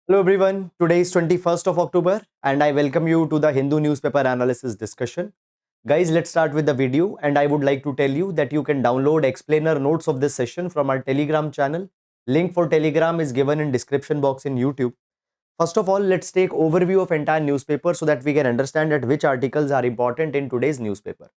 Hello everyone, today is 21st of October and I welcome you to the Hindu newspaper analysis discussion. Guys, let's start with the video and I would like to tell you that you can download explainer notes of this session from our Telegram channel. Link for Telegram is given in description box in YouTube. First of all, let's take overview of entire newspaper so that we can understand that which articles are important in today's newspaper.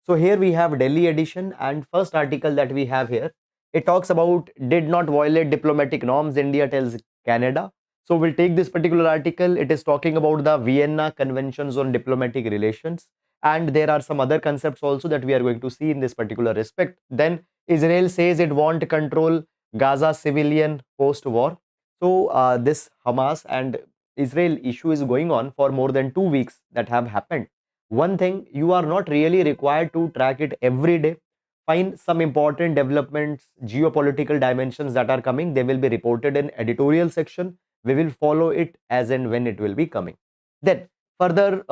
So here we have Delhi edition and first article that we have here, it talks about did not violate diplomatic norms, India tells Canada. So we'll take this particular article. It is talking about the Vienna Conventions on Diplomatic Relations. And there are some other concepts also that we are going to see in this particular respect. Then Israel says it won't control Gaza civilian post-war. So this Hamas and Israel issue is going on for more than 2 weeks that have happened. One thing, you are not really required to track it every day. Find some important developments, geopolitical dimensions that are coming. They will be reported in editorial section. We will follow it as and when it will be coming. Then further,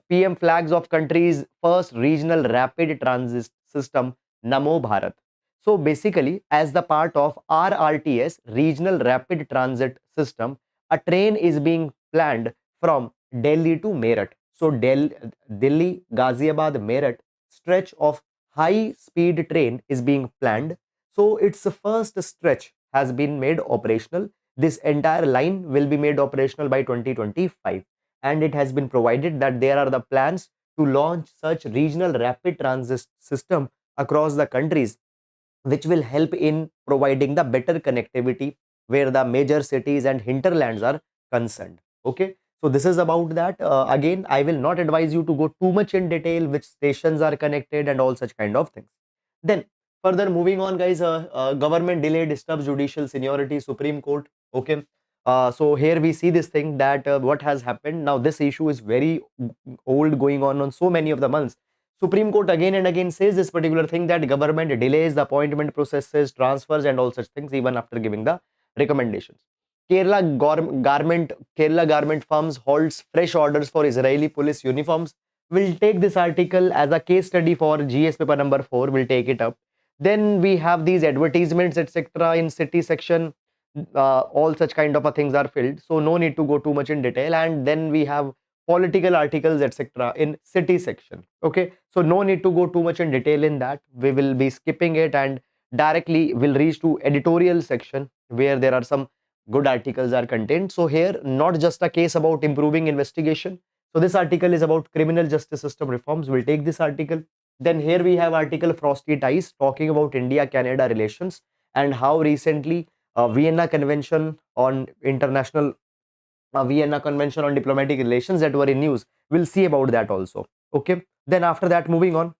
PM flags of countries' first regional rapid transit system, Namo Bharat. So basically, as the part of RRTS, Regional Rapid Transit System, a train is being planned from Delhi to Meerut. So Delhi, Ghaziabad, Meerut stretch of high-speed train is being planned. So its first stretch has been made operational. This entire line will be made operational by 2025. And it has been provided that there are the plans to launch such regional rapid transit system across the countries, which will help in providing the better connectivity where the major cities and hinterlands are concerned. Okay, so this is about that. Again, I will not advise you to go too much in detail which stations are connected and all such kind of things. Then further moving on, guys, government delay disturbs judicial seniority, Supreme Court. Okay, so here we see this thing that what has happened now. This issue is very old, going on so many of the months. Supreme Court again and again says this particular thing that government delays the appointment processes, transfers, and all such things even after giving the recommendations. Kerala garment firms holds fresh orders for Israeli police uniforms. We'll take this article as a case study for GS paper number 4. We'll take it up. Then we have these advertisements, etc. in city section. All such kind of things are filled. So no need to go too much in detail. And then we have political articles, etc. in city section. Okay, so no need to go too much in detail in that. We will be skipping it and directly will reach to editorial section where there are some good articles are contained. So here, not just a case about improving investigation. So this article is about criminal justice system reforms. We'll take this article. Then here we have article Frosty Ties talking about India-Canada relations and how recently Vienna Convention on International Vienna Convention on Diplomatic Relations that were in news. We'll see about that also. Okay. Then after that, moving on.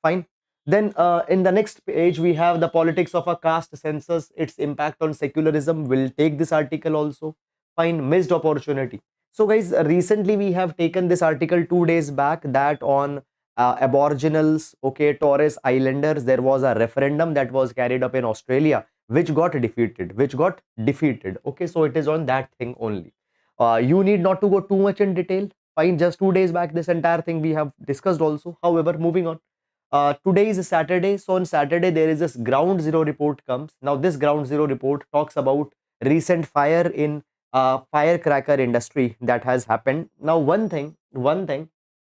Fine. Then in the next page, we have the politics of a caste census, its impact on secularism. We'll take this article also. Fine. Missed opportunity. So guys, recently we have taken this article 2 days back that on Aboriginals, okay, Torres Islanders, there was a referendum that was carried up in Australia which got defeated. Okay, so it is on that thing only. You need not to go too much in detail. Fine, just 2 days back this entire thing we have discussed also. However, moving on, today is Saturday, so on Saturday there is this ground zero report comes. Now this ground zero report talks about recent fire in firecracker industry that has happened. Now one thing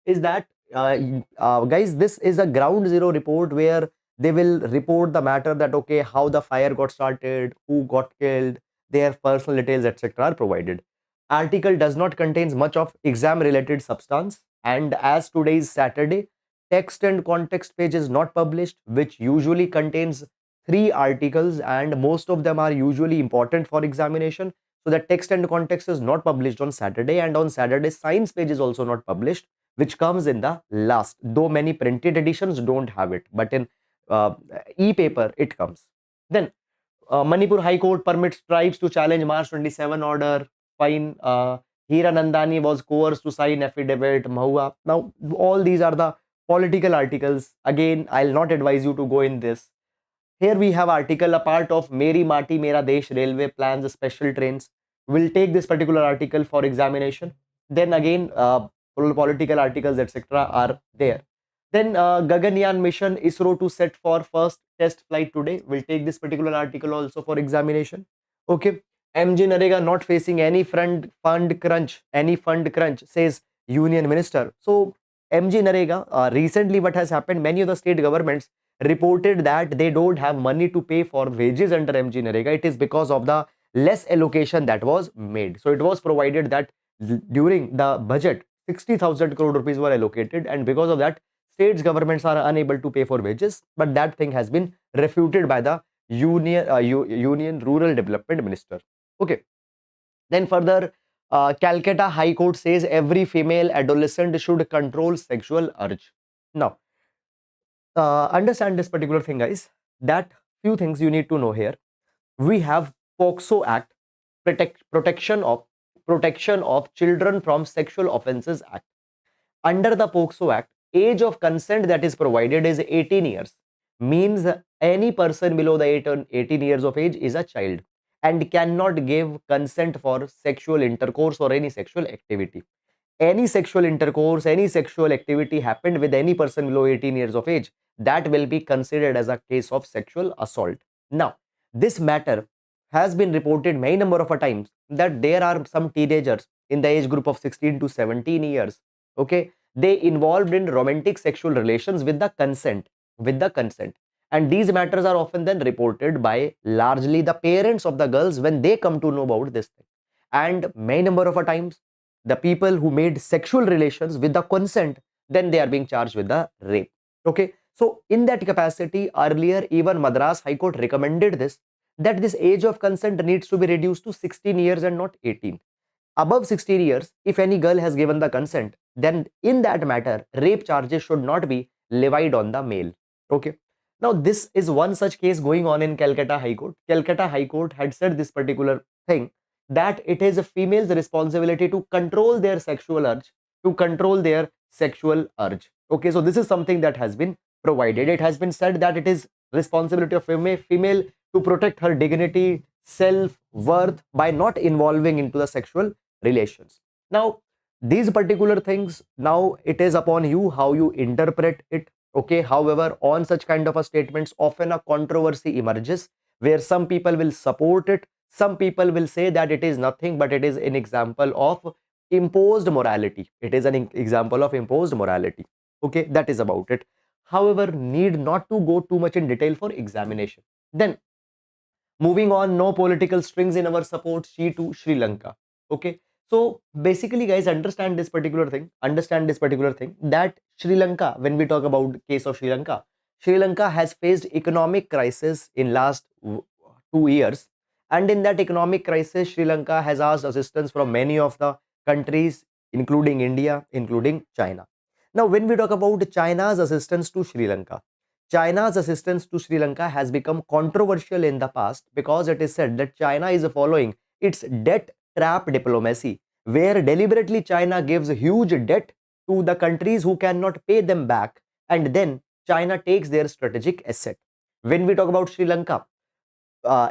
is that guys, this is a ground zero report where they will report the matter that okay, how the fire got started, who got killed, their personal details, etc. are provided. Article does not contains much of exam related substance, and as today is Saturday, text and context page is not published, which usually contains 3 articles and most of them are usually important for examination. So the text and context is not published on Saturday, and on Saturday science page is also not published, which comes in the last, though many printed editions don't have it, but in uh, e-paper it comes. Then Manipur High Court permits tribes to challenge March 27 order. Fine. Hira Nandani was coerced to sign affidavit. Mahua. Now all these are the political articles. Again, I'll not advise you to go in this. Here we have article, a part of Meri Mati Mera Desh Railway plans special trains. We'll take this particular article for examination. Then again, political articles, etc. are there. Then Gaganyaan mission, ISRO to set for first test flight today. We'll take this particular article also for examination. Okay. MG Narega not facing any fund crunch, says Union Minister. So MG Narega, recently what has happened, many of the state governments reported that they don't have money to pay for wages under MG Narega. It is because of the less allocation that was made. So it was provided that during the budget, 60,000 crore rupees were allocated, and because of that, states governments are unable to pay for wages. But that thing has been refuted by the Union Rural Development Minister. Okay. Then further, Calcutta High Court says every female adolescent should control sexual urge. Now, understand this particular thing, guys. That few things you need to know here. We have POCSO Act, protection of children from sexual offences Act. Under the POCSO Act, age of consent that is provided is 18 years. Means any person below the 18 years of age is a child and cannot give consent for sexual intercourse or any sexual activity. Any sexual intercourse, any sexual activity happened with any person below 18 years of age, that will be considered as a case of sexual assault. Now, this matter has been reported many number of a times that there are some teenagers in the age group of 16 to 17 years, okay, they involved in romantic sexual relations with the consent, and these matters are often then reported by largely the parents of the girls when they come to know about this thing. And many number of a times the people who made sexual relations with the consent, then they are being charged with the rape. Okay, so in that capacity, earlier even Madras High Court recommended this, that this age of consent needs to be reduced to 16 years and not 18. Above 16 years, if any girl has given the consent, then in that matter, rape charges should not be levied on the male. Okay. Now, this is one such case going on in Calcutta High Court. Calcutta High Court had said this particular thing, that it is a female's responsibility to control their sexual urge, to control their sexual urge. Okay, so this is something that has been provided. It has been said that it is responsibility of female to protect her dignity, self-worth by not involving into the sexual relations. Now, these particular things, now it is upon you how you interpret it. Okay, however, on such kind of a statements, often a controversy emerges where some people will support it, some people will say that it is nothing but it is an example of imposed morality. It is an example of imposed morality. Okay, that is about it. However, need not to go too much in detail for examination. Then moving on, no political strings in our support, she to Sri Lanka. Okay, so basically, guys, understand this particular thing. Understand this particular thing, that Sri Lanka, when we talk about case of Sri Lanka has faced economic crisis in last 2 years, and in that economic crisis, Sri Lanka has asked assistance from many of the countries, including India, including China. Now, when we talk about China's assistance to Sri Lanka, China's assistance to Sri Lanka has become controversial in the past because it is said that China is following its debt trap diplomacy, where deliberately China gives huge debt to the countries who cannot pay them back, and then China takes their strategic asset. When we talk about Sri Lanka,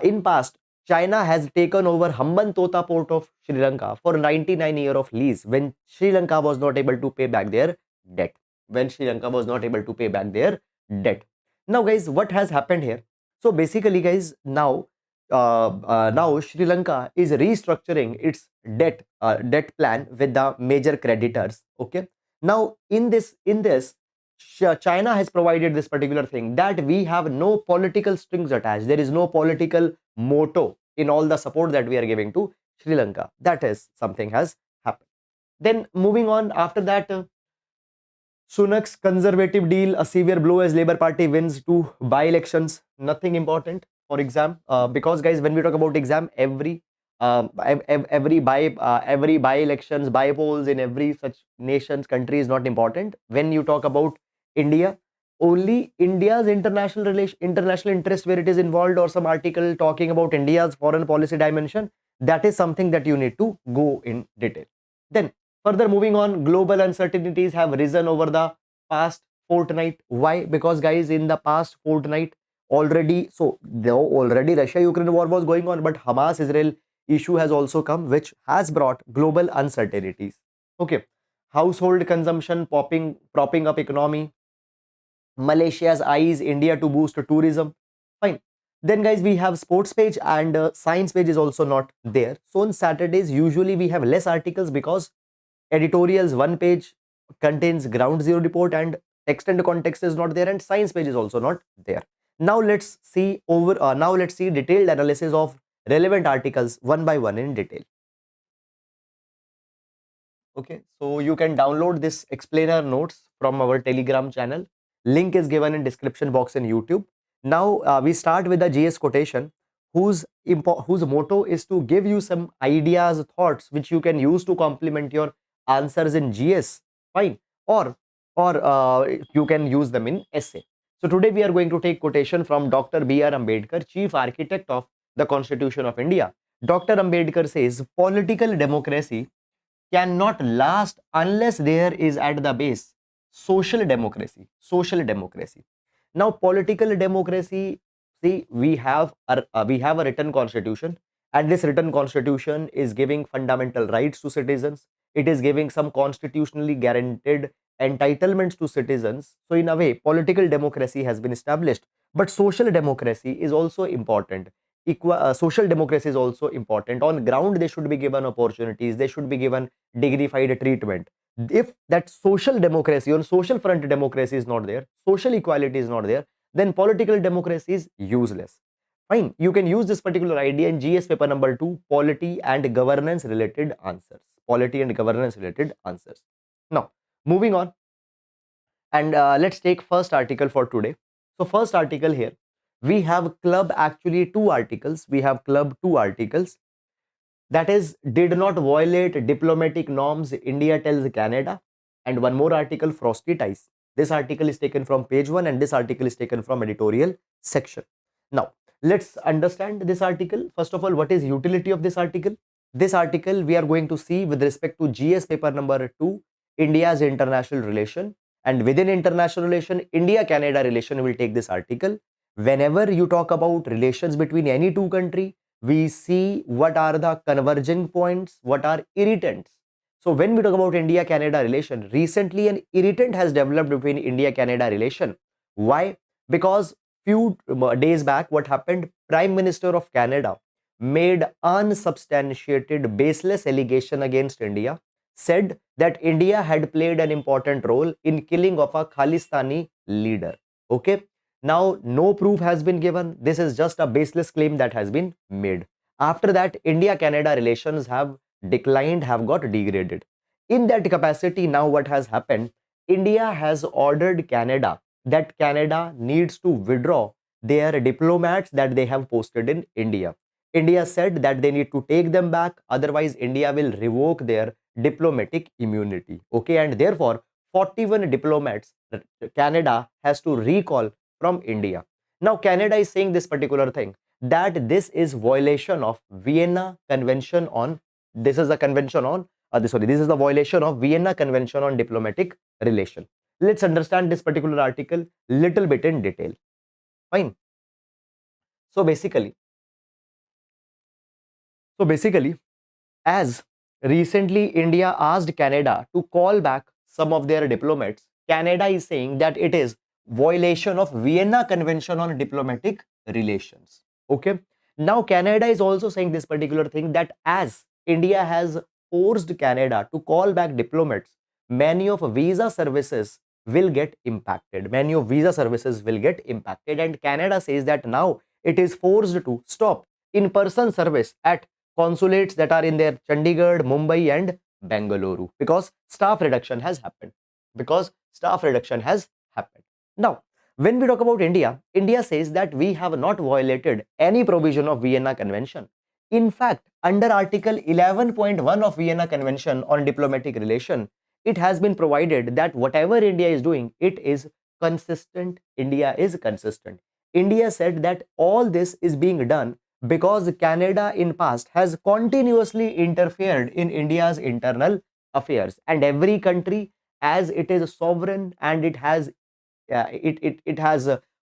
in past, China has taken over Hambantota port of Sri Lanka for 99 years of lease when Sri Lanka was not able to pay back their debt. When Sri Lanka was not able to pay back their debt. Now, guys, what has happened here? So basically, guys, now Sri Lanka is restructuring its debt plan with the major creditors. Okay. Now, in this, China has provided this particular thing, that we have no political strings attached. There is no political motto in all the support that we are giving to Sri Lanka. That is something has happened. Then moving on, after that, Sunak's conservative deal, a severe blow as Labour Party wins two by-elections. Nothing important for exam, because guys, when we talk about exam, every by-elections, by-polls in every such nation's country is not important. When you talk about India, only India's international interest where it is involved, or some article talking about India's foreign policy dimension, that is something that you need to go in detail. Then further moving on, global uncertainties have risen over the past fortnight. Why? Because guys, in the past fortnight already, so though already Russia-Ukraine war was going on, but Hamas-Israel issue has also come, which has brought global uncertainties. Okay, household consumption propping up economy. Malaysia's eyes India to boost tourism. Fine. Then guys, we have sports page and science page is also not there. So on Saturdays, usually we have less articles because editorials one page contains ground zero report and text and context is not there, and science page is also not there. Now let's see detailed analysis of relevant articles one by one in detail. Okay, so you can download this explainer notes from our Telegram channel. Link is given in description box in YouTube. Now we start with the GS quotation, whose motto is to give you some ideas, thoughts which you can use to complement your answers in GS. Fine, or you can use them in essay. So today we are going to take quotation from Dr. B.R. Ambedkar, Chief Architect of the Constitution of India. Dr. Ambedkar says political democracy cannot last unless there is at the base social democracy. Social democracy. Now, political democracy. See, we have a written constitution, and this written constitution is giving fundamental rights to citizens. It is giving some constitutionally guaranteed entitlements to citizens. So, in a way, political democracy has been established. But social democracy is also important. Social democracy is also important. On ground, they should be given opportunities. They should be given dignified treatment. If that social democracy, on social front democracy is not there, social equality is not there, then political democracy is useless. Fine, you can use this particular idea in GS paper number 2, polity and governance related answers. Polity and governance related answers. Now, moving on, and let's take first article for today. So first article here, we have club, actually two articles. We have club two articles. That is, did not violate diplomatic norms, India tells Canada. And one more article, frosty ties. This article is taken from page 1 and this article is taken from editorial section. Now, let's understand this article. First of all, what is utility of this article? This article we are going to see with respect to GS paper number 2, India's international relation. And within international relation, India-Canada relation will take this article. Whenever you talk about relations between any two country, we see what are the converging points, what are irritants. So when we talk about India-Canada relation, recently an irritant has developed between India-Canada relation. Why? Because few days back, what happened? Prime Minister of Canada made unsubstantiated, baseless allegation against India, said that India had played an important role in killing of a Khalistani leader. Okay. Now, no proof has been given. This is just a baseless claim that has been made. After that, India-Canada relations have declined, have got degraded. In that capacity, now what has happened? India has ordered Canada that Canada needs to withdraw their diplomats that they have posted in India. India said that they need to take them back, otherwise India will revoke their diplomatic immunity. Okay, and therefore 41 diplomats Canada has to recall from India. Now Canada is saying this particular thing, that this is violation of Vienna Convention on, this is the convention on, this is the violation of Vienna Convention on Diplomatic Relation. Let's understand this particular article little bit in detail. Fine. So basically, as recently India asked Canada to call back some of their diplomats, Canada is saying that it is violation of Vienna Convention on Diplomatic Relations. Okay. Now Canada is also saying this particular thing, that as India has forced Canada to call back diplomats, many of visa services will get impacted. Many of visa services will get impacted, and Canada says that now it is forced to stop in-person service at consulates that are in their Chandigarh, Mumbai and Bengaluru, because staff reduction has happened. Now, when we talk about India, India says that we have not violated any provision of Vienna Convention. In fact, under Article 11.1 of Vienna Convention on Diplomatic Relation, it has been provided that whatever India is doing, it is consistent. India is consistent. India said that all this is being done because Canada in past has continuously interfered in India's internal affairs, and every country, as it is sovereign and it has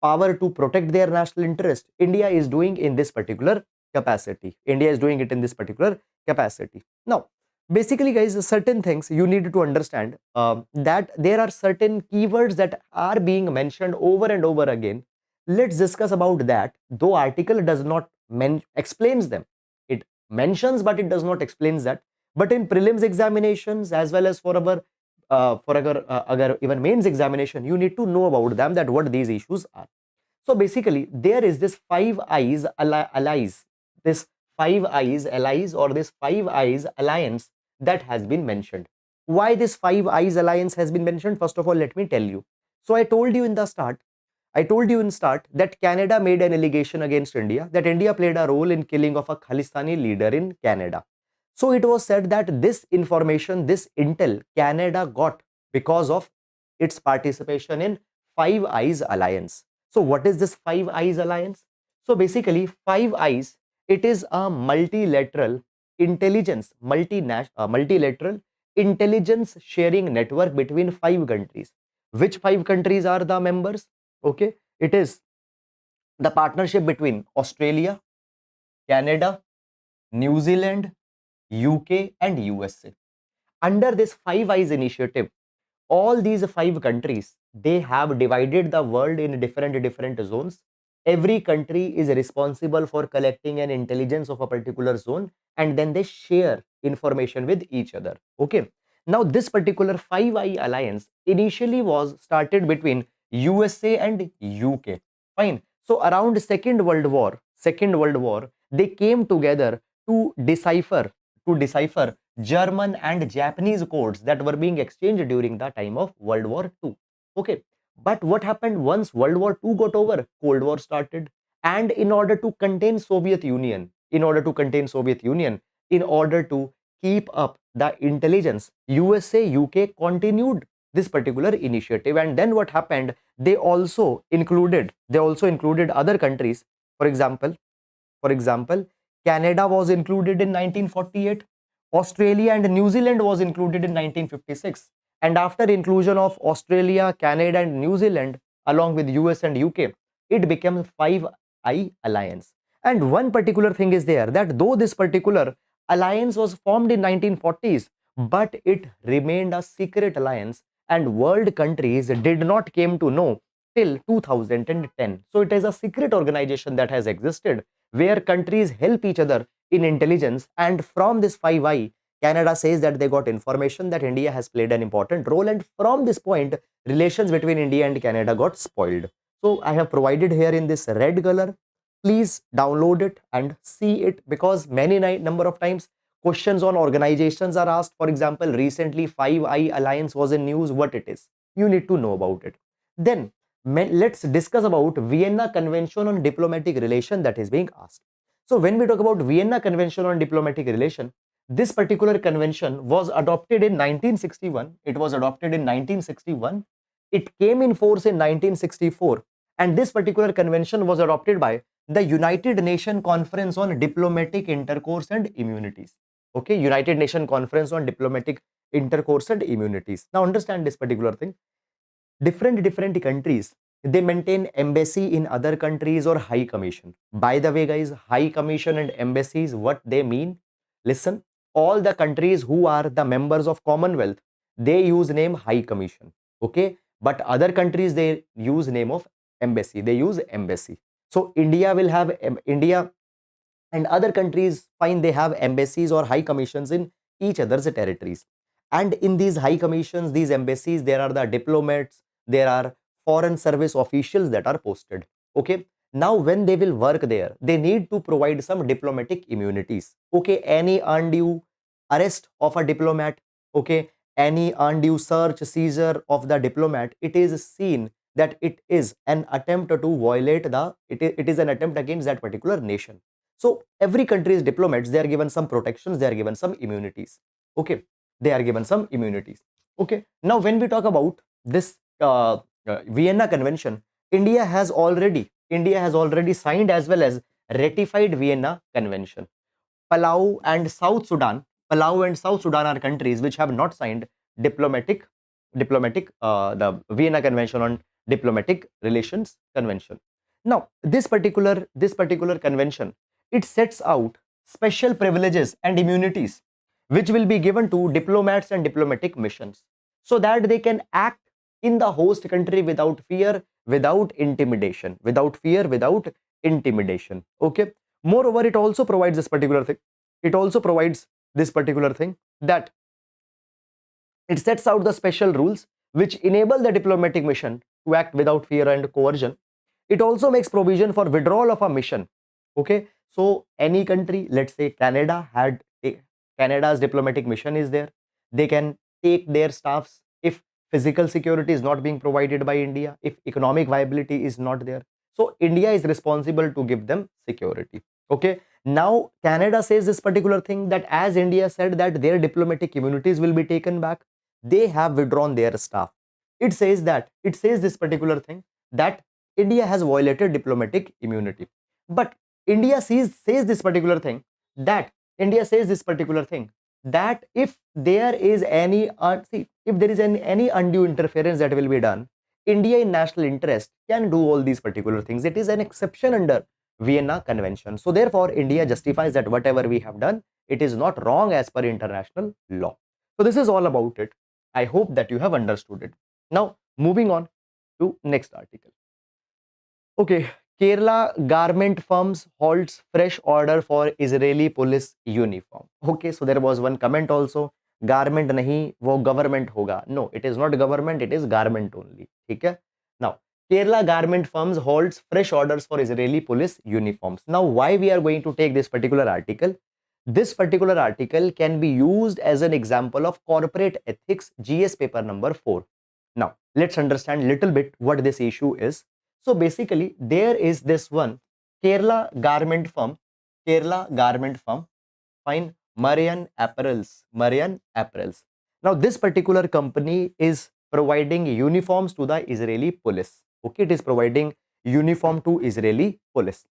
power to protect their national interest, India is doing in this particular capacity. Now, basically guys, certain things you need to understand, that there are certain keywords that are being mentioned over and over again Let's discuss about that. Though article does not explains them, it mentions but it does not explains that. But in prelims examinations as well as for our agar even mains examination, you need to know about them, that what these issues are. So basically, there is this five eyes allies, this five eyes allies or this five eyes alliance that has been mentioned. Why this five eyes alliance has been mentioned? First of all, let me tell you. So I told you in start that Canada made an allegation against India that India played a role in killing of a Khalistani leader in Canada. So it was said that this information, this intel, Canada got because of its participation in Five Eyes Alliance. So what is this Five Eyes Alliance? So basically, Five Eyes, it is a multilateral intelligence, multilateral intelligence sharing network between five countries. Which five countries are the members? Okay, it is the partnership between Australia, Canada, New Zealand, UK, and USA. Under this Five Eyes initiative, all these five countries, they have divided the world in different zones. Every country is responsible for collecting an intelligence of a particular zone, and then they share information with each other. Okay, now this particular Five Eye alliance initially was started between USA and UK. Fine. So around second world war, they came together to decipher German and Japanese codes that were being exchanged during the time of World War II. Okay. But what happened once World War II got over? Cold War started. And in order to contain Soviet Union, in order to keep up the intelligence, USA, UK continued this particular initiative. And then what happened? They also included other countries. For example, Canada was included in 1948. Australia and New Zealand was included in 1956. And after inclusion of Australia, Canada, and New Zealand, along with US and UK, it became Five Eye Alliance. And one particular thing is there, that though this particular alliance was formed in 1940s, but it remained a secret alliance, and world countries did not came to know till 2010. So it is a secret organization that has existed, where countries help each other in intelligence. And from this Five Eye, Canada says that they got information that India has played an important role, and from this point, relations between India and Canada got spoiled. So I have provided here in this red color. Please download it and see it, because many number of times questions on organizations are asked. For example, recently Five Eye Alliance was in news. What it is, you need to know about it. Then let's discuss about Vienna Convention on Diplomatic Relation that is being asked. So when we talk about Vienna Convention on Diplomatic Relation, this particular convention was adopted in 1961. It was adopted in 1961. It came in force in 1964. And this particular convention was adopted by the United Nations Conference on Diplomatic Intercourse and Immunities. Okay, United Nations Conference on Diplomatic Intercourse and Immunities. Now understand this particular thing. Different countries, they maintain embassy in other countries or high commission. By the way, guys, high commission and embassies, what they mean? Listen, all the countries who are the members of Commonwealth, they use name high commission. Okay, but other countries, they use name of embassy. They use embassy. So India will have India and other countries, fine, they have embassies or high commissions in each other's territories. And in these high commissions, these embassies, there are the diplomats, there are foreign service officials that are posted. Okay, now when they will work there, they need to provide some diplomatic immunities. Okay, any undue arrest of a diplomat, okay, any undue search, seizure of the diplomat, it is seen that it is an attempt to violate it is an attempt against that particular nation. So every country's diplomats, they are given some protections, they are given some immunities. Okay, they are given some immunities. Okay, now when we talk about this Vienna Convention, India has already signed as well as ratified Vienna Convention. Palau and South Sudan are countries which have not signed the Vienna Convention on Diplomatic Relations Convention. Now, this particular convention, it sets out special privileges and immunities which will be given to diplomats and diplomatic missions, so that they can act in the host country without fear, without intimidation, without fear, without intimidation. Okay. Moreover, it also provides this particular thing. It also provides this particular thing that it sets out the special rules which enable the diplomatic mission to act without fear and coercion. It also makes provision for withdrawal of a mission. Okay, so any country, let's say Canada's diplomatic mission is there, they can take their staffs if physical security is not being provided by India, if economic viability is not there. So India is responsible to give them security. Okay, now Canada says this particular thing that as India said that their diplomatic immunities will be taken back, they have withdrawn their staff. It says this particular thing that India has violated diplomatic immunity. But says this particular thing that India says this particular thing that if there is if there is any undue interference that will be done, India in national interest can do all these particular things. It is an exception under Vienna Convention. So therefore, India justifies that whatever we have done, it is not wrong as per international law. So this is all about it. I hope that you have understood it. Now, moving on to next article. Okay, Kerala garment firms halts fresh order for Israeli police uniform. Okay, so there was one comment also. Garment nahi, wo government hoga. No, it is not government, it is garment only. Okay. Now, Kerala garment firms halts fresh orders for Israeli police uniforms. Now, why we are going to take this particular article? This particular article can be used as an example of corporate ethics GS paper number 4. Now, let's understand little bit what this issue is. So basically, there is this one Kerala garment firm, fine, Marian Apparels. Now, this particular company is providing uniforms to the Israeli police. Okay, it is providing uniform to Israeli police.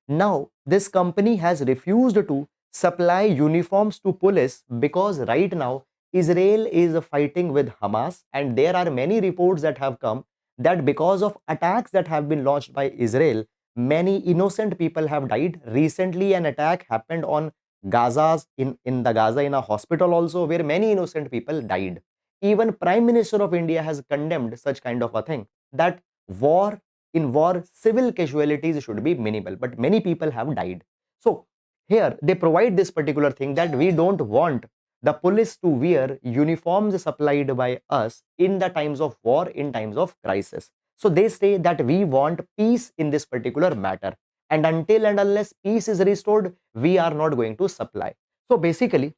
Now, this company has refused to supply uniforms to police because right now Israel is fighting with Hamas, and there are many reports that have come that because of attacks that have been launched by Israel, many innocent people have died. Recently, an attack happened on in the Gaza in a hospital also, where many innocent people died. Even Prime Minister of India has condemned such kind of a thing, that war war civil casualties should be minimal, but many people have died. So here they provide this particular thing that we don't want the police to wear uniforms supplied by us in the times of war, in times of crisis. So they say that we want peace in this particular matter, and until and unless peace is restored, we are not going to supply. So basically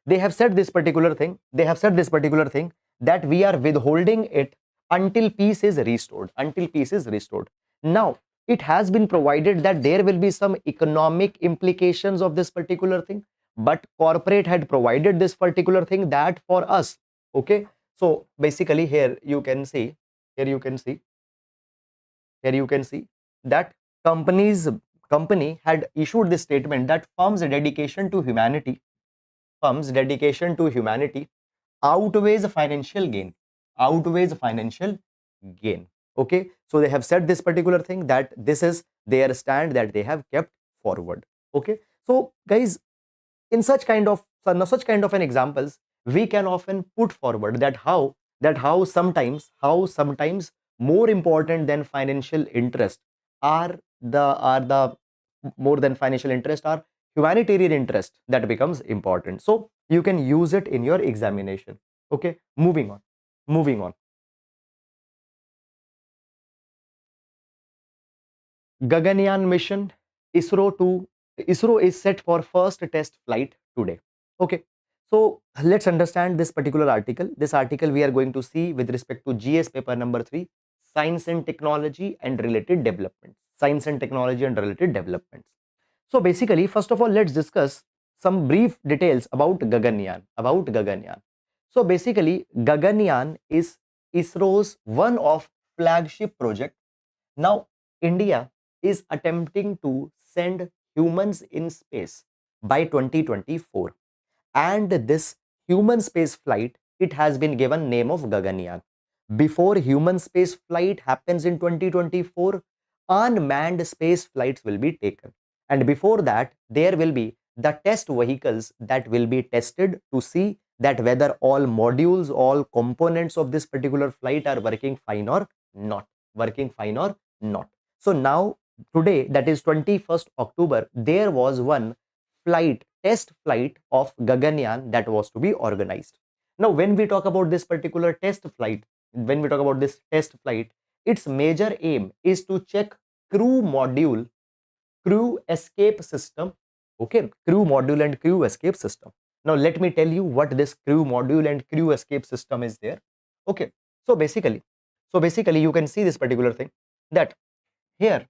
they have said this particular thing, that we are withholding it until peace is restored. Now, it has been provided that there will be some economic implications of this particular thing, but corporate had provided this particular thing that for us. Okay, so basically here you can see that company had issued this statement that firm's dedication to humanity outweighs financial gain. Okay, so they have said this particular thing, that this is their stand that they have kept forward. Okay, so guys, in such kind of an examples, we can often put forward that how sometimes more important than financial interest are the more than financial interest are humanitarian interest that becomes important. So you can use it in your examination. Okay, moving on. Gaganyaan mission, ISRO is set for first test flight today. Okay, so let's understand this particular article. This article we are going to see with respect to GS paper number 3, science and technology and related developments. So basically, first of all, let's discuss some brief details about Gaganyaan. So basically, Gaganyaan is ISRO's one of flagship project. Now, India is attempting to send humans in space by 2024, and this human space flight, it has been given name of Gaganyaan. Before human space flight happens in 2024, unmanned space flights will be taken, and before that there will be the test vehicles that will be tested to see that whether all modules, all components of this particular flight are working fine or not. Working fine or not. So now, today, that is 21st October, there was one test flight of Gaganyaan that was to be organized. Now, when we talk about this particular test flight, its major aim is to check crew module, crew escape system. Okay, crew module and crew escape system. Now, let me tell you what this crew module and crew escape system is there. Okay, so basically, you can see this particular thing that here,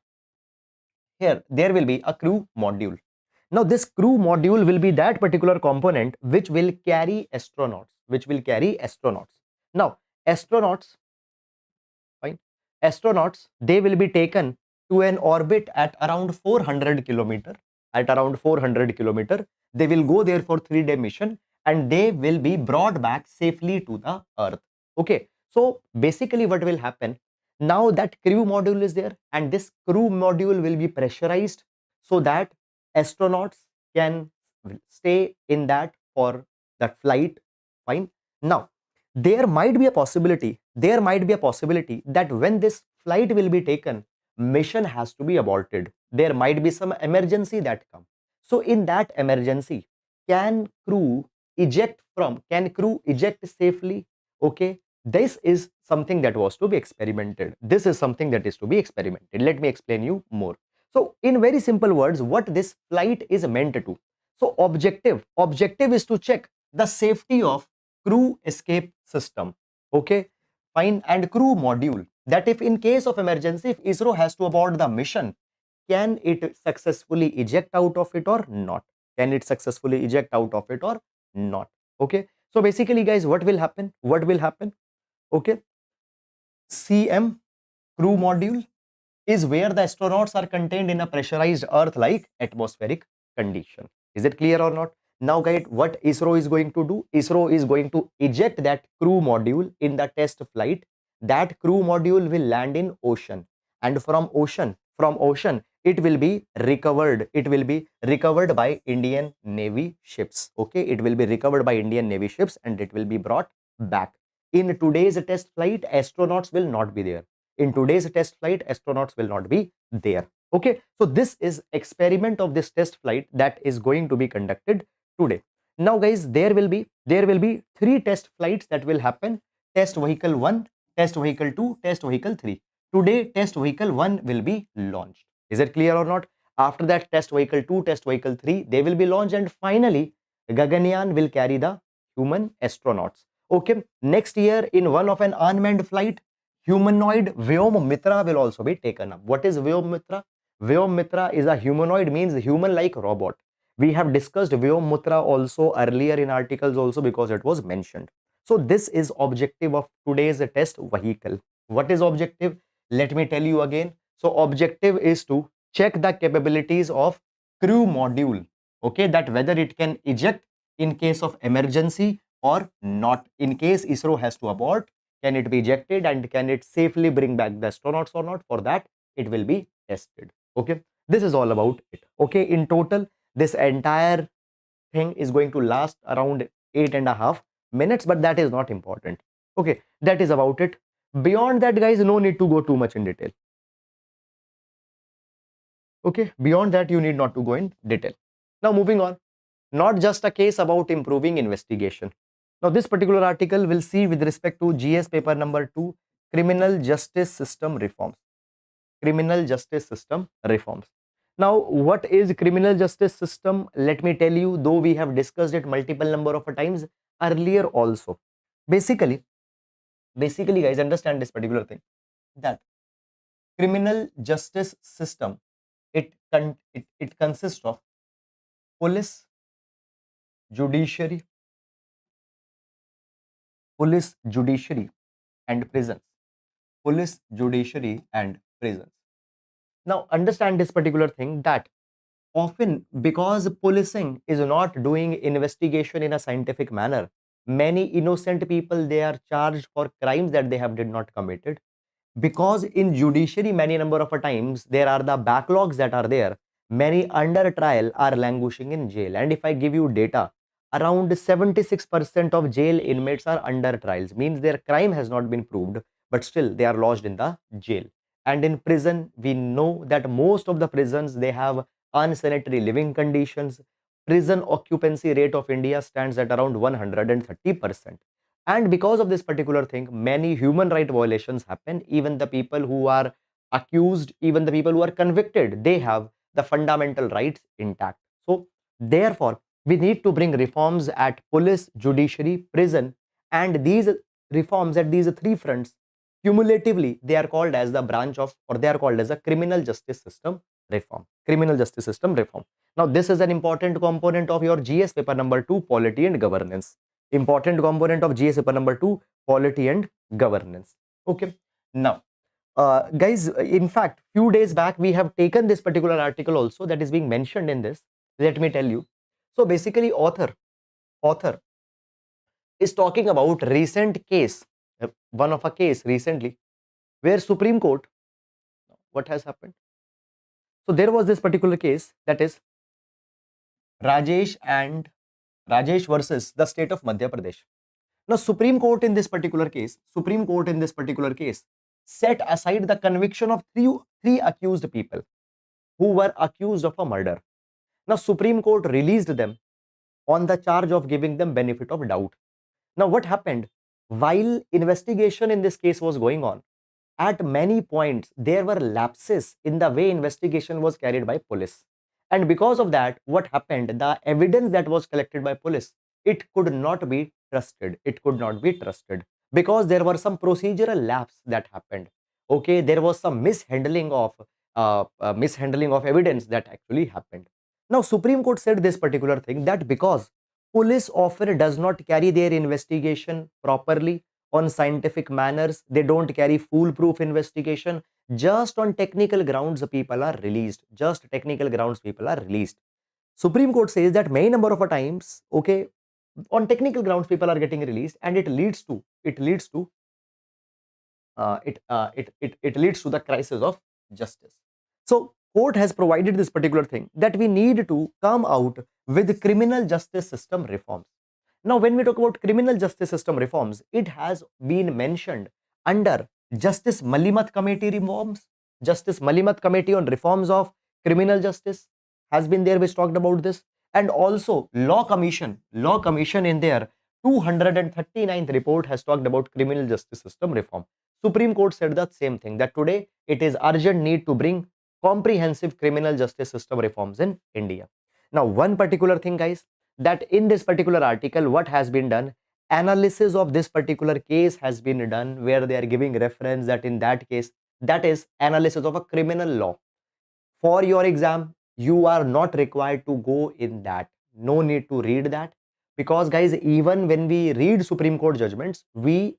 there will be a crew module. Now, this crew module will be that particular component which will carry astronauts, Now, astronauts, fine. Astronauts, they will be taken to an orbit at around 400 kilometer. They will go there for 3-day mission and they will be brought back safely to the Earth. Okay. So basically what will happen, now that crew module is there and this crew module will be pressurized so that astronauts can stay in that for that flight. Fine. Now, there might be a possibility that when this flight will be taken, mission has to be aborted. There might be some emergency that come. So in that emergency, can crew eject safely? Okay, this is something that was to be experimented. Let me explain you more. So in very simple words, what this flight is meant to. So objective is to check the safety of crew escape system. Okay, fine. And crew module, that if in case of emergency, if ISRO has to abort the mission, can it successfully eject out of it or not? Okay, so basically guys, what will happen? Okay, CM, crew module, is where the astronauts are contained in a pressurized Earth-like atmospheric condition. Is it clear or not? Now, guys, what ISRO is going to do? ISRO is going to eject that crew module in the test flight. That crew module will land in ocean, and from ocean, it will be recovered. It will be recovered by Indian Navy ships. Okay, it will be recovered by Indian Navy ships, and it will be brought back. In today's test flight, astronauts will not be there. Okay, so this is experiment of this test flight that is going to be conducted today. Now guys, there will be 3 test flights that will happen. Test vehicle 1, test vehicle 2, test vehicle 3. Today test vehicle 1 will be launched. Is it clear or not? After that, test vehicle 2, test vehicle 3, they will be launched, and finally Gaganyaan will carry the human astronauts. Okay, next year in one of an unmanned flight, humanoid Vyom will also be taken up. What is Vyom Mitra is a humanoid, means human-like robot. We have discussed Vyom also earlier in articles also because it was mentioned. So this is objective of today's test vehicle. What is objective? Let me tell you again. So objective is to check the capabilities of crew module. Okay, that whether it can eject in case of emergency or not. In case ISRO has to abort, can it be ejected and can it safely bring back the astronauts or not? For that, it will be tested. Okay, this is all about it. Okay, in total, this entire thing is going to last around 8.5 minutes, but that is not important. Okay, that is about it. Beyond that, guys, no need to go too much in detail. Okay, beyond that, you need not to go in detail. Now, moving on, not just a case about improving investigation. Now, this particular article will see with respect to GS paper number 2, criminal justice system reforms. Now, what is criminal justice system? Let me tell you, though we have discussed it multiple number of times earlier also. Basically, guys, understand this particular thing, that criminal justice system, it consists of police, judiciary, and prisons. Now, understand this particular thing, that often, because policing is not doing investigation in a scientific manner, many innocent people, they are charged for crimes that they have did not committed. Because in judiciary, many number of times, there are the backlogs that are there. Many under trial are languishing in jail. And if I give you data, around 76% of jail inmates are under trials, means their crime has not been proved, but still they are lodged in the jail. And in prison, we know that most of the prisons, they have unsanitary living conditions. Prison occupancy rate of India stands at around 130%. And because of this particular thing, many human right violations happen. Even the people who are accused, even the people who are convicted, they have the fundamental rights intact. So therefore, we need to bring reforms at police, judiciary, prison, and these reforms at these three fronts, cumulatively, they are called as the branch of, or they are called as a criminal justice system reform. Criminal justice system reform. Now, this is an important component of your GS paper number 2, polity and governance. Important component of GS paper number 2, polity and governance. Okay. Now, guys, in fact, few days back, we have taken this particular article also that is being mentioned in this. Let me tell you. So basically, author is talking about recent case, one of a case recently, where Supreme Court, what has happened? So there was this particular case, that is Rajesh and Rajesh versus the state of Madhya Pradesh. Now, Supreme Court in this particular case, set aside the conviction of three accused people who were accused of a murder. Now, Supreme Court released them on the charge of giving them benefit of doubt. Now, what happened? While investigation in this case was going on, at many points, there were lapses in the way investigation was carried by police. And because of that, what happened? The evidence that was collected by police, it could not be trusted. It could not be trusted because there were some procedural lapse that happened. Okay, there was some mishandling of evidence that actually happened. Now, Supreme Court said this particular thing, that because police often does not carry their investigation properly on scientific manners, they don't carry foolproof investigation, just on technical grounds people are released, Supreme Court says that many number of times, okay, on technical grounds people are getting released, and it leads to the crisis of justice. So court has provided this particular thing, that we need to come out with criminal justice system reforms. Now, when we talk about criminal justice system reforms, it has been mentioned under Justice Malimat Committee reforms. Justice Malimat Committee on reforms of criminal justice has been there, which talked about this. And also Law Commission in their 239th report has talked about criminal justice system reform. Supreme Court said the same thing, that today it is urgent need to bring comprehensive criminal justice system reforms in India. Now, one particular thing, guys, that in this particular article, what has been done, analysis of this particular case has been done, where they are giving reference that in that case, that is analysis of a criminal law. For your exam, you are not required to go in that. No need to read that, because guys, even when we read Supreme Court judgments, we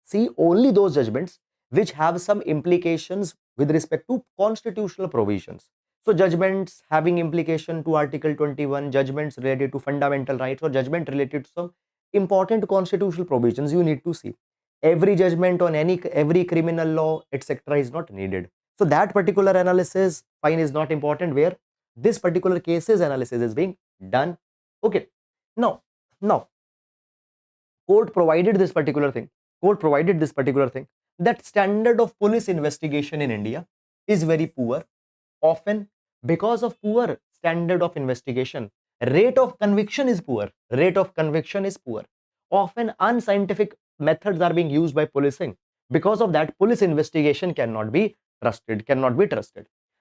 see only those judgments which have some implications with respect to constitutional provisions. So judgments having implication to Article 21, judgments related to fundamental rights, or judgment related to some important constitutional provisions, you need to see. Every judgment on every criminal law, etc. is not needed. So that particular analysis, fine, is not important, where this particular cases analysis is being done. Okay. Now, court provided this particular thing. That standard of police investigation in India is very poor. Often, because of poor standard of investigation, rate of conviction is poor. Often unscientific methods are being used by policing. Because of that, police investigation cannot be trusted.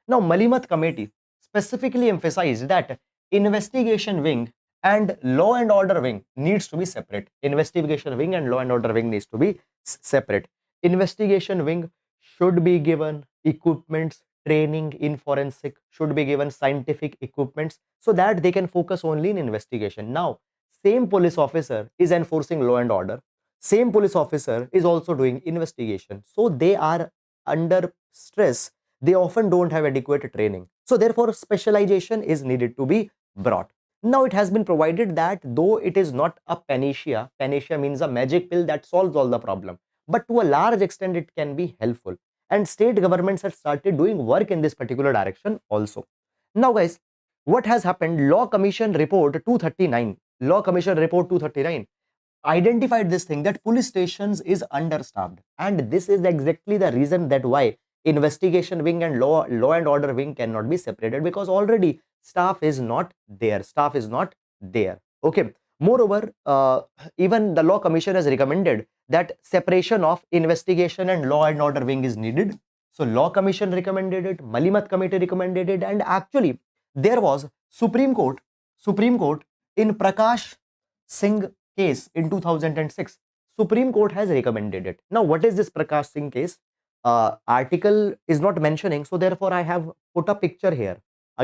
Now, Malimat Committee specifically emphasized that investigation wing and law and order wing needs to be separate. Investigation wing and law and order wing needs to be separate. Investigation wing should be given equipments, training in forensic, should be given scientific equipments, so that they can focus only in investigation. Now, same police officer is enforcing law and order. Same police officer is also doing investigation. So they are under stress. They often don't have adequate training. So therefore, specialization is needed to be brought. Now, it has been provided that though it is not a panacea means a magic pill that solves all the problem, but to a large extent it can be helpful. And state governments have started doing work in this particular direction also. Now, guys, what has happened? Law Commission report 239. Law Commission Report 239 identified this thing that police stations is understaffed, and this is exactly the reason that why investigation wing and law and order wing cannot be separated, because already staff is not there. Okay, moreover, even the law commission has recommended that separation of investigation and law and order wing is needed. So law commission recommended it, Malimat committee recommended it, and actually there was Supreme Court in Prakash Singh case in 2006. Supreme Court has recommended it. Now, what is this Prakash Singh case? Article is not mentioning, so therefore I have put a picture here,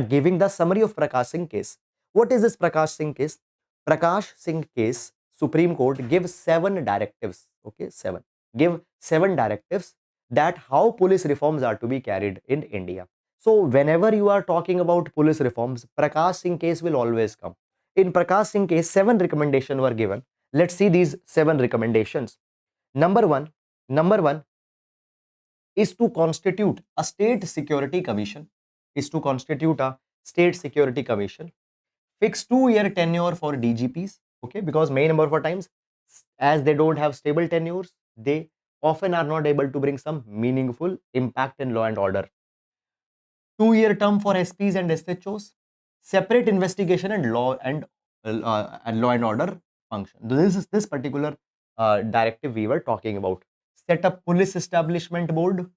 giving the summary of Prakash Singh case. What is this Prakash Singh case? Prakash Singh case, Supreme Court gives 7 directives. Okay, give 7 directives that how police reforms are to be carried in India. So whenever you are talking about police reforms, Prakash Singh case will always come. In Prakash Singh case, 7 recommendations were given. Let's see these 7 recommendations. Number one is to constitute a state security commission. Fix 2-year tenure for DGPs. Okay, because main number of times, as they don't have stable tenures, they often are not able to bring some meaningful impact in law and order. 2-year term for SPs and SHOs. Separate investigation and law and order function. This particular directive we were talking about. Set up police establishment board.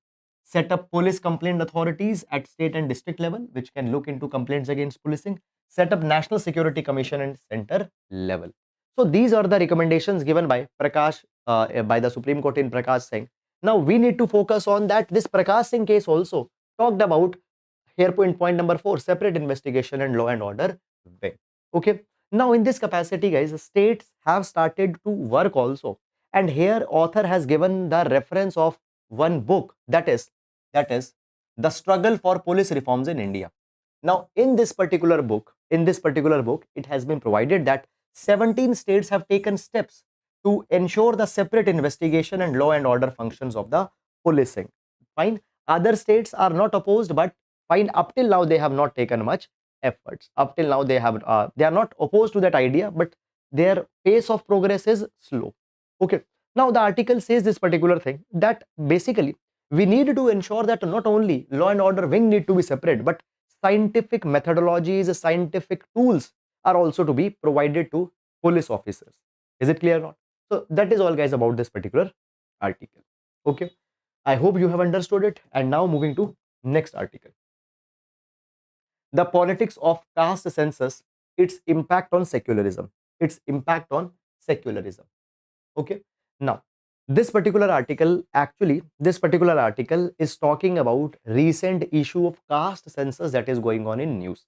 Set up police complaint authorities at state and district level, which can look into complaints against policing. Set up National Security Commission and center level. So these are the recommendations given by by the Supreme Court in Prakash Singh. Now we need to focus on that. This Prakash Singh case also talked about here point number 4, separate investigation and law and order way. Okay. Now in this capacity, guys, states have started to work also. And here author has given the reference of one book, that is The Struggle for Police Reforms in India. Now in this particular book, it has been provided that 17 states have taken steps to ensure the separate investigation and law and order functions of the policing. Fine. Other states are not opposed, but fine, up till now they have not taken much efforts. Up till now they are not opposed to that idea, but their pace of progress is slow. Okay. Now the article says this particular thing, that basically we need to ensure that not only law and order wing need to be separate, but scientific methodologies, scientific tools are also to be provided to police officers. Is it clear or not? So that is all, guys, about this particular article. Okay. I hope you have understood it. And now moving to next article. The politics of caste census, its impact on secularism. Okay. Now, this particular article is talking about recent issue of caste census that is going on in news.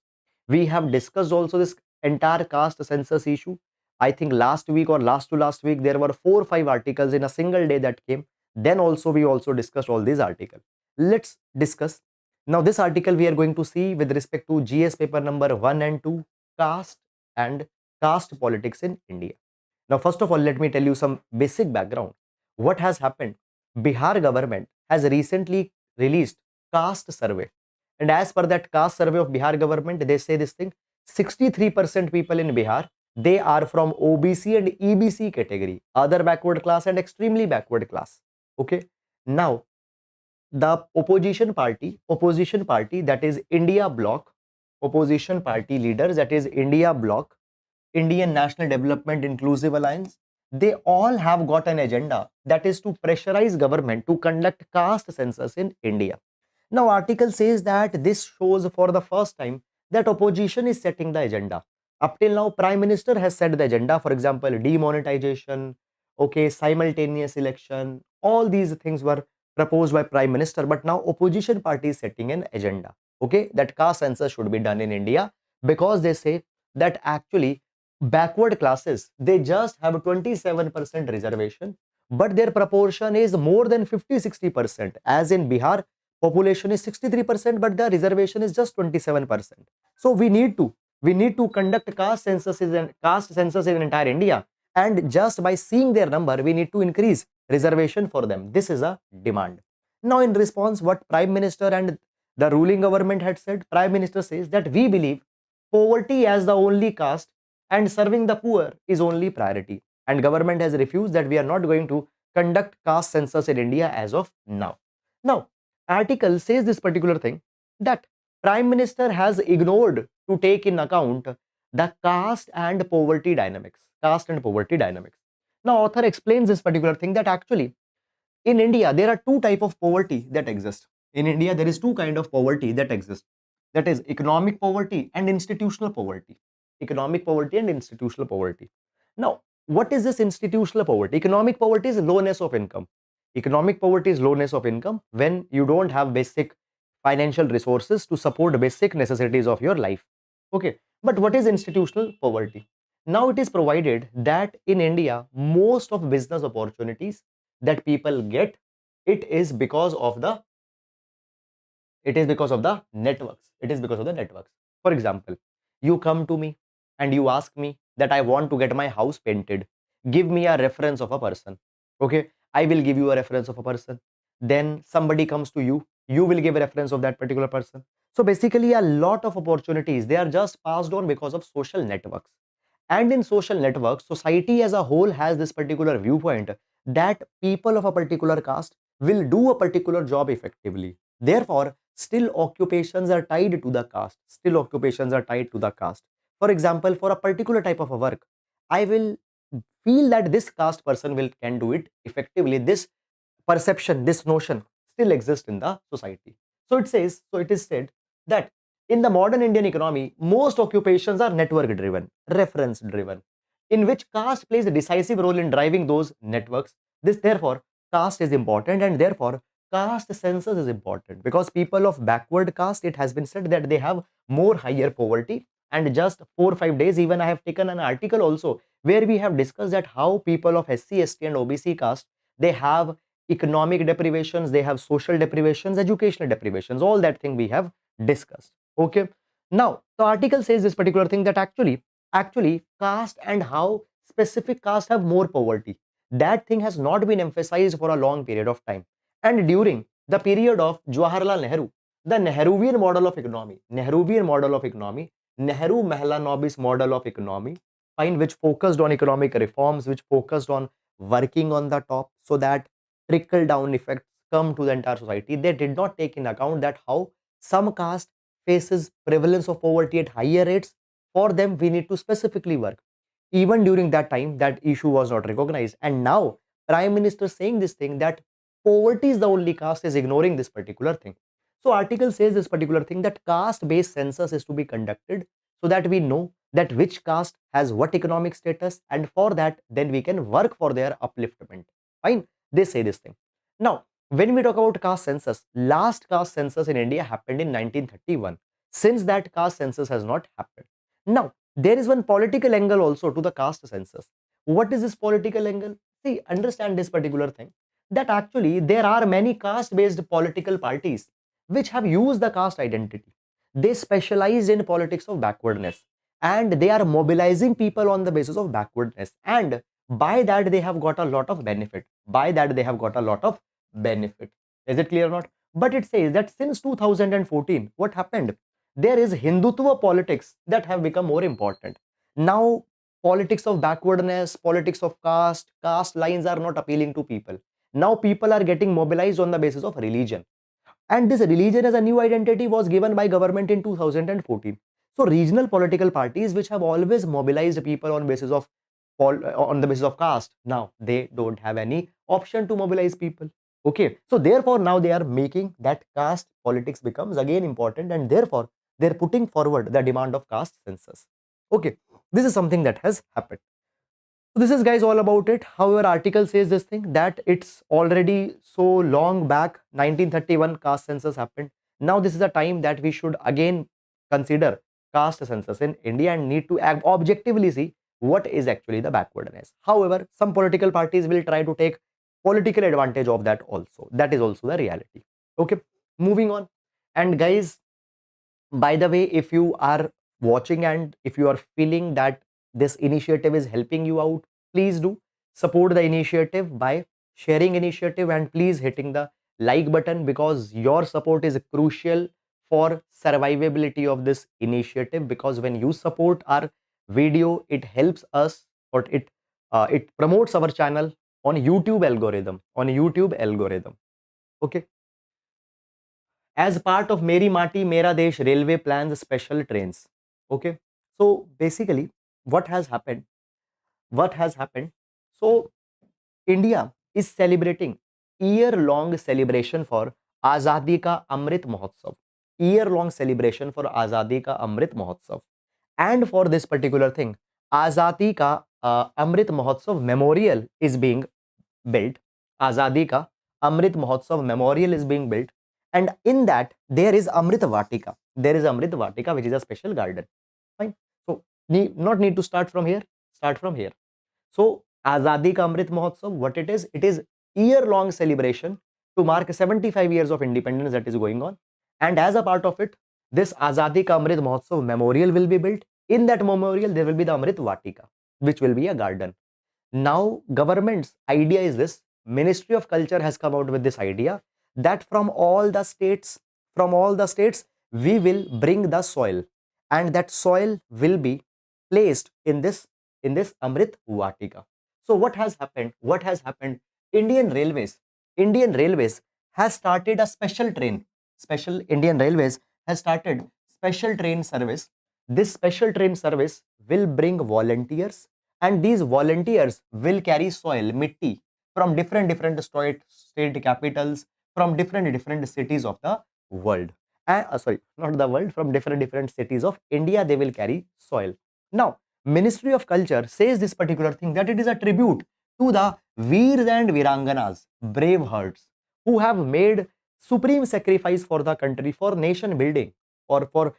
We have discussed also this entire caste census issue. I think last week or last to last week, there were 4 or 5 articles in a single day that came. Then also we also discussed all these articles. Let's discuss. Now this article we are going to see with respect to GS paper number 1 and 2, caste and caste politics in India. Now first of all, let me tell you some basic background. What has happened? Bihar government has recently released caste survey. And as per that caste survey of Bihar government, they say this thing, 63% people in Bihar, they are from OBC and EBC category, other backward class and extremely backward class. Okay. Now, the opposition party that is India Bloc, opposition party leaders that is India Bloc, Indian National Development Inclusive Alliance, they all have got an agenda that is to pressurize government to conduct caste census in India. Now article says that this shows for the first time that opposition is setting the agenda. Up till now, Prime Minister has set the agenda, for example, demonetization, okay, simultaneous election, all these things were proposed by Prime Minister, but now opposition party is setting an agenda, okay, that caste census should be done in India, because they say that actually backward classes, they just have a 27% reservation, but their proportion is more than 50-60%, as in Bihar population is 63%, but the reservation is just 27%. So we need to conduct caste census in entire India, and just by seeing their number we need to increase reservation for them. This is a demand. Now in response, what Prime Minister and the ruling government had said, Prime Minister says that we believe poverty as the only caste and serving the poor is only priority. And government has refused that we are not going to conduct caste census in India as of now. Now, article says this particular thing, that Prime Minister has ignored to take in account the caste and poverty dynamics. Caste and poverty dynamics. Now, author explains this particular thing, that actually in India there are two type of poverty that exist. In India there is two kind of poverty that exist. That is economic poverty and institutional poverty. Economic poverty and institutional poverty. Now, what is this institutional poverty? Economic poverty is lowness of income. Economic poverty is lowness of income when you don't have basic financial resources to support basic necessities of your life. Okay, but what is institutional poverty? Now it is provided that in India most of business opportunities that people get, it is because of the networks. For example, you come to me and you ask me that I want to get my house painted, give me a reference of a person. Okay, I will give you a reference of a person. Then somebody comes to you, you will give a reference of that particular person. So basically a lot of opportunities, they are just passed on because of social networks. And in social networks, society as a whole has this particular viewpoint that people of a particular caste will do a particular job effectively. Therefore, still occupations are tied to the caste. Still occupations are tied to the caste. For example, for a particular type of a work, I will feel that this caste person will can do it effectively. This perception, this notion still exists in the society. So it is said that in the modern Indian economy, most occupations are network driven, reference driven, in which caste plays a decisive role in driving those networks. This, therefore, caste is important, and therefore, caste census is important, because people of backward caste, it has been said that they have more higher poverty. And just 4 or 5 days, even I have taken an article also where we have discussed that how people of SC, ST, and OBC caste, they have economic deprivations, they have social deprivations, educational deprivations, all that thing we have discussed. Okay, now the article says this particular thing, that actually caste and how specific caste have more poverty, that thing has not been emphasized for a long period of time. And during the period of Jawaharlal Nehru, the Nehruvian model of economy, Nehru Mahalanobis model of economy, fine, which focused on economic reforms, which focused on working on the top, so that trickle down effects come to the entire society. They did not take in account that how some caste faces prevalence of poverty at higher rates. For them, we need to specifically work. Even during that time, that issue was not recognized. And now, Prime Minister saying this thing, that poverty is the only caste, is ignoring this particular thing. So article says this particular thing, that caste-based census is to be conducted, so that we know that which caste has what economic status, and for that, then we can work for their upliftment. Fine. They say this thing. Now, when we talk about caste census, last caste census in India happened in 1931. Since that, caste census has not happened. Now, there is one political angle also to the caste census. What is this political angle? See, understand this particular thing, that actually there are many caste based political parties which have used the caste identity. They specialize in politics of backwardness, and they are mobilizing people on the basis of backwardness, and by that they have got a lot of benefit. Is it clear or not? But it says that since 2014, what happened? There is Hindutva politics that have become more important. Now, politics of backwardness, politics of caste lines are not appealing to people. Now people are getting mobilized on the basis of religion, and this religion as a new identity was given by government in 2014. So regional political parties which have always mobilized people on basis of on the basis of caste, now they don't have any option to mobilize people. Okay, so therefore now they are making that caste politics becomes again important, and therefore they're putting forward the demand of caste census. Okay, this is something that has happened. So this is, guys, all about it. However, article says this thing, that it's already so long back, 1931 caste census happened. Now this is a time that we should again consider caste census in India and need to objectively see what is actually the backwardness. However, some political parties will try to take political advantage of that also. That is also the reality. Okay, moving on. And guys, by the way, if you are watching and if you are feeling that this initiative is helping you out, please do support the initiative by sharing initiative, and please hitting the like button, because your support is crucial for survivability of this initiative. Because when you support our video, it helps us, or it promotes our channel on YouTube algorithm, okay. As part of Meri Mati Mera Desh railway plans special trains, okay. So basically what has happened, so India is celebrating year-long celebration for Azadi Ka Amrit Mahotsav. Year-long celebration for Azadi Ka Amrit Mahotsav. And for this particular thing, Azadi Ka Amrit Mahotsav Memorial is being built. Azadi Ka Amrit Mahotsav Memorial is being built. And in that, there is Amrit Vatika. There is Amrit Vatika, which is a special garden. Fine. So, not need to start from here. Start from here. So, Azadi Ka Amrit Mahotsav, what it is year-long celebration to mark 75 years of independence that is going on. And as a part of it, this Azadi Ka Amrit Mahotsav memorial will be built. In that memorial, there will be the Amrit Vatika, which will be a garden. Now, government's idea is this. Ministry of Culture has come out with this idea that from all the states, we will bring the soil, and that soil will be placed in this Amrit Vatika. So what has happened? Indian Railways has started a special train. Indian Railways has started special train service. This special train service will bring volunteers, and these volunteers will carry soil, mitti, from different state capitals, from different cities of the world. Sorry, not the world, from different cities of India, they will carry soil. Now, Ministry of Culture says this particular thing, that it is a tribute to the Veers and Viranganas, brave hearts, who have made supreme sacrifice for the country, for nation building, or for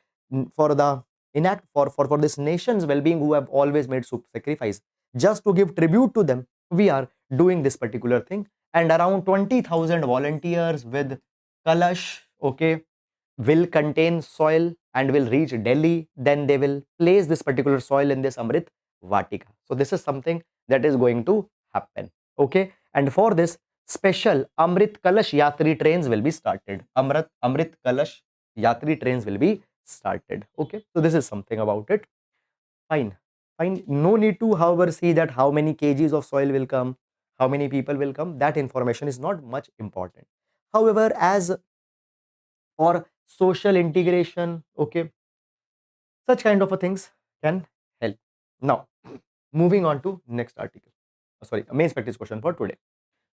the for this nation's well-being, who have always made sacrifice. Just to give tribute to them, we are doing this particular thing, and around 20,000 volunteers with Kalash, okay, will contain soil and will reach Delhi. Then they will place this particular soil in this Amrit Vatika. So this is something that is going to happen, okay. And for this, special Amrit Kalash Yatri trains will be started. Amrit Kalash Yatri trains will be started, okay. So this is something about it. Fine. No need to, however, see that how many kgs of soil will come, how many people will come. That information is not much important. However, as for social integration, okay, such kind of a things can help. Now, moving on to next article. Sorry, main practice question for today.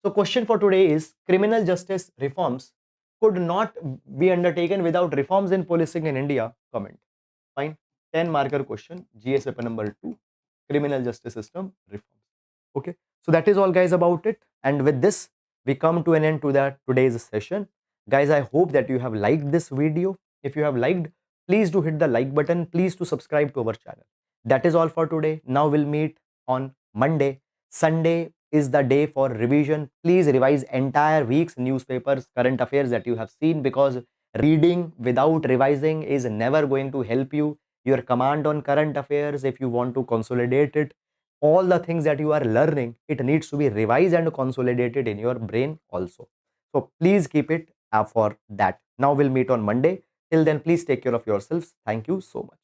So question for today is, criminal justice reforms could not be undertaken without reforms in policing in India. Comment. Fine. 10 marker question, GS paper number 2, criminal justice system reforms. Okay. So that is all, guys, about it. And with this, we come to an end to today's session. Guys, I hope that you have liked this video. If you have liked, please do hit the like button. Please do subscribe to our channel. That is all for today. Now we'll meet on Monday. Sunday is the day for revision. Please revise entire week's newspapers, current affairs that you have seen, because reading without revising is never going to help you. Your command on current affairs, if you want to consolidate it, all the things that you are learning, it needs to be revised and consolidated in your brain also. So please keep it for that. Now we'll meet on Monday. Till then, please take care of yourselves. Thank you so much.